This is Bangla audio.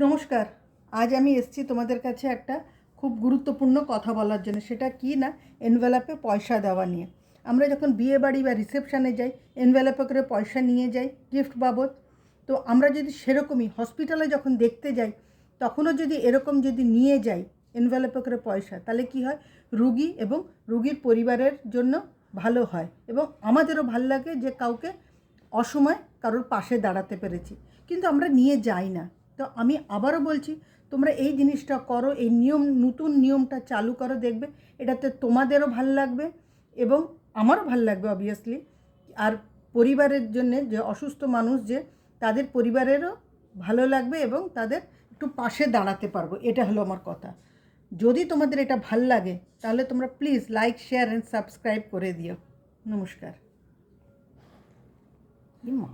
নমস্কার। আজ আমি এসেছি তোমাদের কাছে একটা খুব গুরুত্বপূর্ণ কথা বলার জন্য। সেটা কি না, এনভেলপে পয়সা দেওয়া নিয়ে। আমরা যখন বিয়ে বাড়ি বা রিসেপশানে যাই, এনভেলপে করে পয়সা নিয়ে যাই গিফট বাবদ। তো আমরা যদি সেরকমই হসপিটালে যখন দেখতে যাই, তখনও যদি এরকম যদি নিয়ে যাই এনভেলপে করে পয়সা, তাহলে কি হয়, রুগী এবং রুগীর পরিবারের জন্য ভালো হয় এবং আমাদেরও ভাল লাগে যে কাউকে অসময় কারোর পাশে দাঁড়াতে পেরেছি। কিন্তু আমরা নিয়ে যাই না। তো আমি আবারও বলছি, তোমরা এই জিনিসটা করো, এই নতুন নিয়মটা চালু করো, দেখবে এটাতে তোমাদেরও ভাল লাগবে এবং আমারও ভাল লাগবে অবভিয়াসলি। আর পরিবারের জন্যে, যে অসুস্থ মানুষ যে, তাদের পরিবারেরও ভালো লাগবে এবং তাদের একটু পাশে দাঁড়াতে পারবো। এটা হলো আমার কথা। যদি তোমাদের এটা ভাল লাগে তাহলে তোমরা please like, share and subscribe করে দিও। নমস্কার। মা